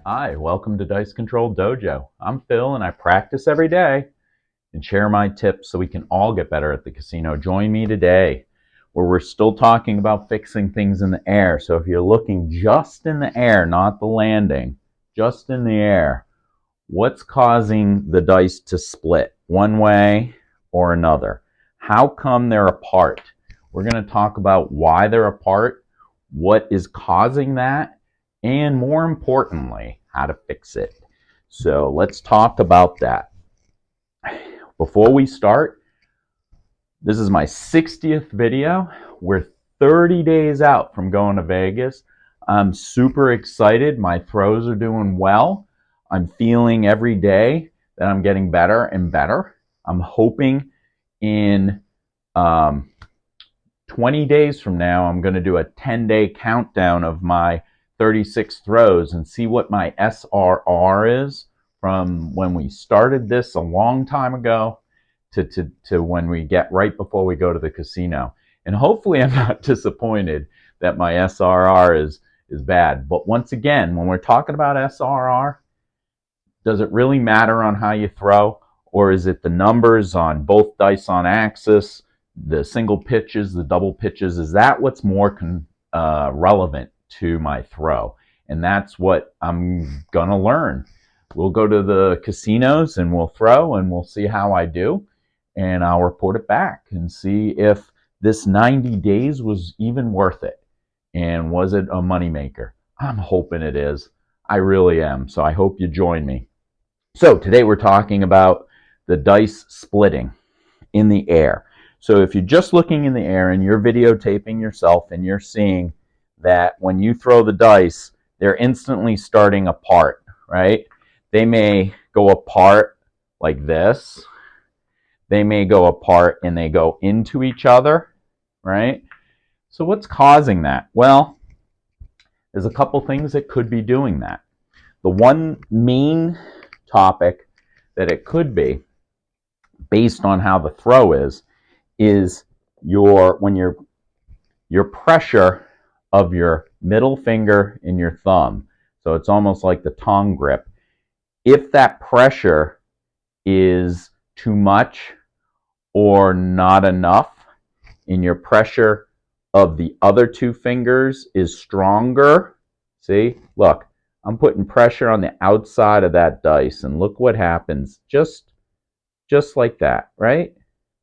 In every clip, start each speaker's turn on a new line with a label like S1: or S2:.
S1: Hi, welcome to Dice Control Dojo. I'm Phil and I practice every day and share my tips so we can all get better at the casino. Join me today where we're still talking about fixing things in the air. So if you're looking just in the air, not the landing, just in the air, what's causing the dice to split one way or another? How come they're apart? We're going to talk about why they're apart, what is causing that, and more importantly, how to fix it. So let's talk about that. Before we start, this is my 60th video. We're 30 days out from going to Vegas. I'm super excited. My throws are doing well. I'm feeling every day that I'm getting better and better. I'm hoping in 20 days from now, I'm going to do a 10-day countdown of my 36 throws and see what my SRR is from when we started this a long time ago to when we get right before we go to the casino. And hopefully I'm not disappointed that my SRR is bad. But once again, when we're talking about SRR, does it really matter on how you throw? Or is it the numbers on both dice on axis, the single pitches, the double pitches? Is that what's more relevant to my throw? And that's what I'm going to learn. We'll go to the casinos and we'll throw and we'll see how I do. And I'll report it back and see if this 90 days was even worth it. And was it a moneymaker? I'm hoping it is. I really am. So I hope you join me. So today we're talking about the dice splitting in the air. So if you're just looking in the air and you're videotaping yourself and you're seeing that when you throw the dice, they're instantly starting apart, right? They may go apart like this. They may go apart and they go into each other, right? So what's causing that? Well, there's a couple things that could be doing that. The one main topic that it could be, based on how the throw is your pressure of your middle finger and your thumb. So it's almost like the tongue grip. If that pressure is too much or not enough, and your pressure of the other two fingers is stronger, see, look, I'm putting pressure on the outside of that dice, and look what happens. Just like that, right?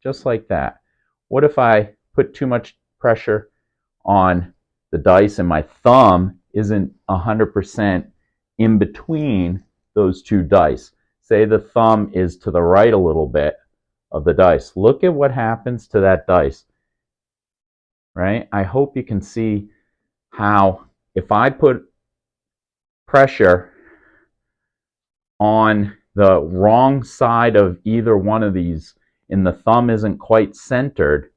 S1: Just like that. What if I put too much pressure on the dice and my thumb isn't 100% in between those two dice? Say the thumb is to the right a little bit of the dice. Look at what happens to that dice, right? I hope you can see how if I put pressure on the wrong side of either one of these and the thumb isn't quite centered,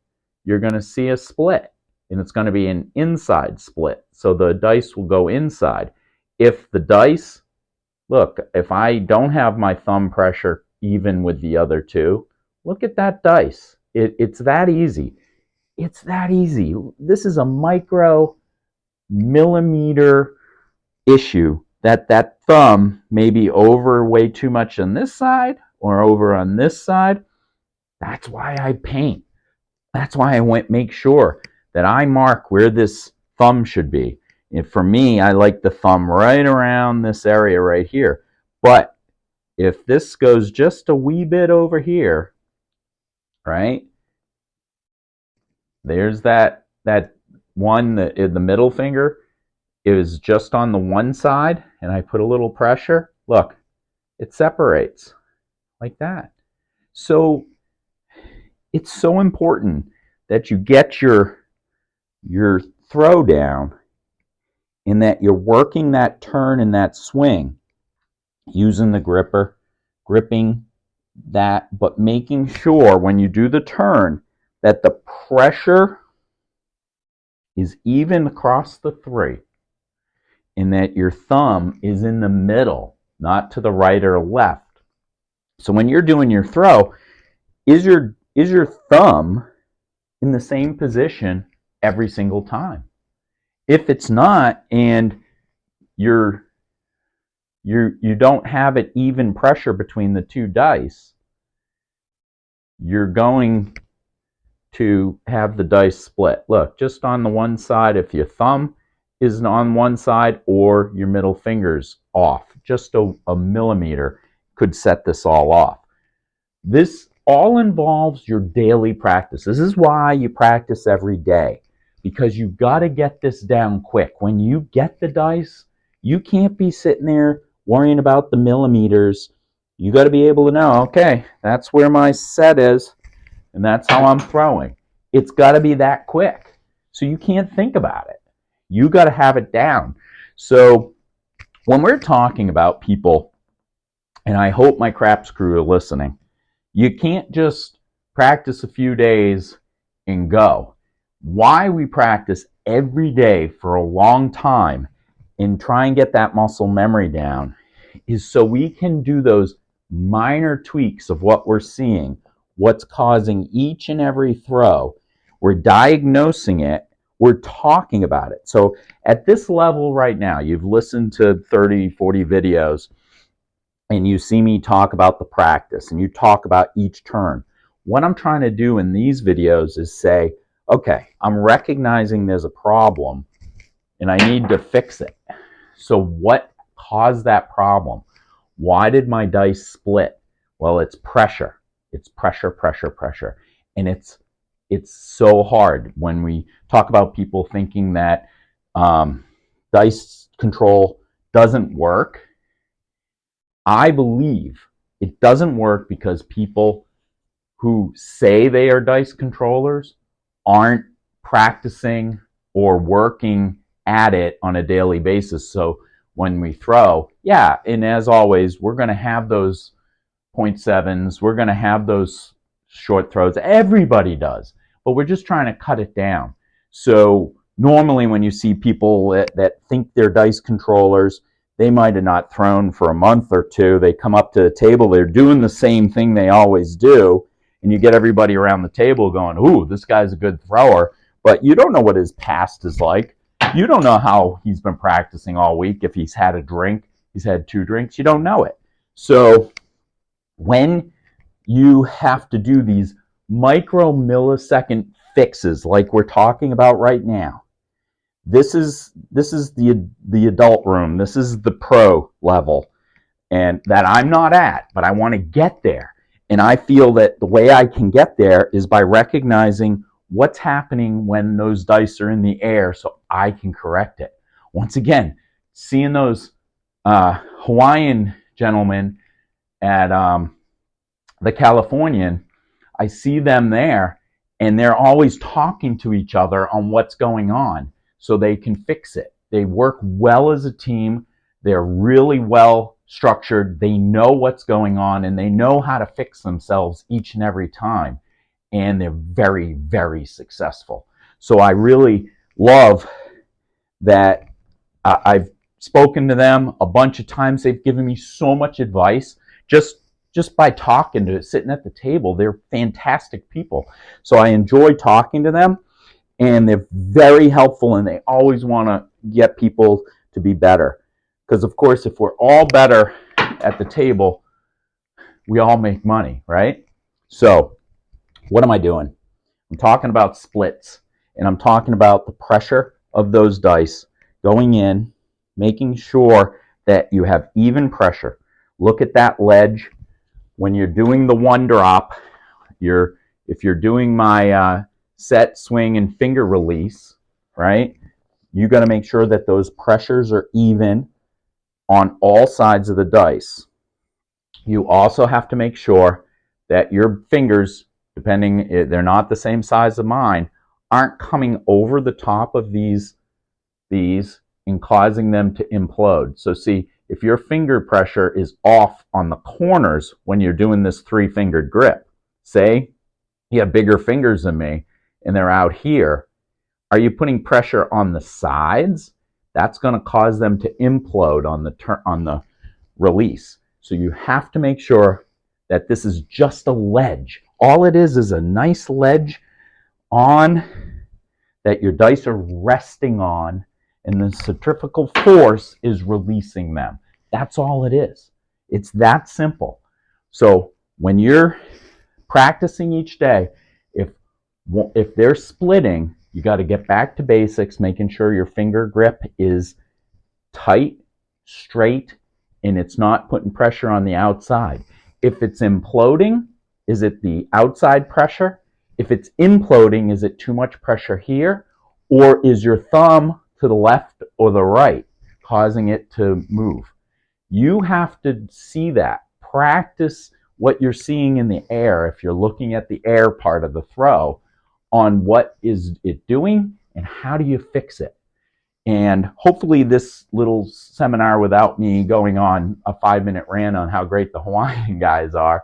S1: you're going to see a split, and it's going to be an inside split. So the dice will go inside. If the dice, look, if I don't have my thumb pressure even with the other two, look at that dice. It's that easy. It's that easy. This is a micro millimeter issue that thumb may be over way too much on this side or over on this side. That's why I paint. That's why I make sure that I mark where this thumb should be. And for me, I like the thumb right around this area right here. But if this goes just a wee bit over here, right? There's that one in the middle finger. It was just on the one side, and I put a little pressure. Look, it separates like that. So it's so important that you get your throw down in that you're working that turn and that swing using the gripper, gripping that, but making sure when you do the turn that the pressure is even across the three and that your thumb is in the middle, not to the right or left. So when you're doing your throw, is your thumb in the same position every single time? If it's not, and you're you don't have an even pressure between the two dice, you're going to have the dice split. Look, just on the one side, if your thumb is on one side or your middle finger's off, just a millimeter could set this all off. This all involves your daily practice. This is why you practice every day, because you've got to get this down quick. When you get the dice, you can't be sitting there worrying about the millimeters. You got to be able to know, okay, that's where my set is, and that's how I'm throwing. It's got to be that quick. So you can't think about it. You got to have it down. So when we're talking about people, and I hope my craps crew are listening, you can't just practice a few days and go. Why we practice every day for a long time and try and get that muscle memory down is so we can do those minor tweaks of what we're seeing, what's causing each and every throw. We're diagnosing it, we're talking about it. So at this level right now, you've listened to 30, 40 videos, and you see me talk about the practice, and you talk about each turn. What I'm trying to do in these videos is say, okay, I'm recognizing there's a problem, and I need to fix it. So what caused that problem? Why did my dice split? Well, it's pressure. It's pressure, pressure, pressure. And it's so hard when we talk about people thinking that dice control doesn't work. I believe it doesn't work because people who say they are dice controllers aren't practicing or working at it on a daily basis. So when we throw, yeah, and as always, we're going to have those 0.7s, we're going to have those short throws. Everybody does, but we're just trying to cut it down. So normally when you see people that think they're dice controllers, they might have not thrown for a month or two. They come up to the table, they're doing the same thing they always do, and you get everybody around the table going, ooh, this guy's a good thrower, but you don't know what his past is like. You don't know how he's been practicing all week, if he's had a drink, he's had 2 drinks, you don't know it. So when you have to do these micro millisecond fixes like we're talking about right now, this is the adult room. This is the pro level, and that I'm not at, but I want to get there. And I feel that the way I can get there is by recognizing what's happening when those dice are in the air so I can correct it. Once again, seeing those Hawaiian gentlemen at the Californian, I see them there, and they're always talking to each other on what's going on so they can fix it. They work well as a team. They're really well structured. They know what's going on, and they know how to fix themselves each and every time. And they're very, very successful. So I really love that. I've spoken to them a bunch of times. They've given me so much advice just by talking to sitting at the table. They're fantastic people. So I enjoy talking to them, and they're very helpful, and they always want to get people to be better. Because, of course, if we're all better at the table, we all make money, right? So what am I doing? I'm talking about splits, and I'm talking about the pressure of those dice going in, making sure that you have even pressure. Look at that ledge. When you're doing the one drop, if you're doing my set, swing, and finger release, right, you got to make sure that those pressures are even on all sides of the dice. You also have to make sure that your fingers, depending, they're not the same size as mine, aren't coming over the top of these and causing them to implode. So see, if your finger pressure is off on the corners when you're doing this 3-fingered grip, say you have bigger fingers than me and they're out here, are you putting pressure on the sides? That's going to cause them to implode on the release. So you have to make sure that this is just a ledge. All it is a nice ledge on that your dice are resting on, and the centrifugal force is releasing them. That's all it is. It's that simple. So when you're practicing each day, if they're splitting, you got to get back to basics, making sure your finger grip is tight, straight, and it's not putting pressure on the outside. If it's imploding, is it the outside pressure? If it's imploding, is it too much pressure here? Or is your thumb to the left or the right causing it to move? You have to see that. Practice what you're seeing in the air if you're looking at the air part of the throw on what is it doing and how do you fix it. And hopefully this little seminar, without me going on a 5-minute rant on how great the Hawaiian guys are,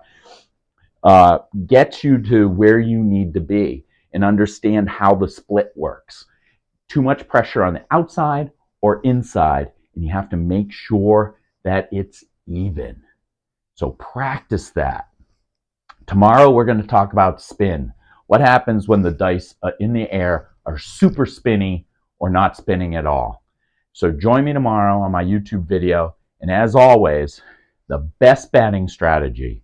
S1: gets you to where you need to be and understand how the split works. Too much pressure on the outside or inside, and you have to make sure that it's even. So practice that. Tomorrow we're going to talk about spin. What happens when the dice in the air are super spinny or not spinning at all? So join me tomorrow on my YouTube video. And as always, the best batting strategy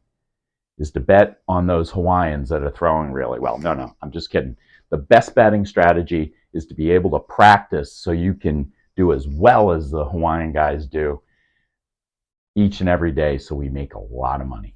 S1: is to bet on those Hawaiians that are throwing really well. No, I'm just kidding. The best batting strategy is to be able to practice so you can do as well as the Hawaiian guys do each and every day, so we make a lot of money.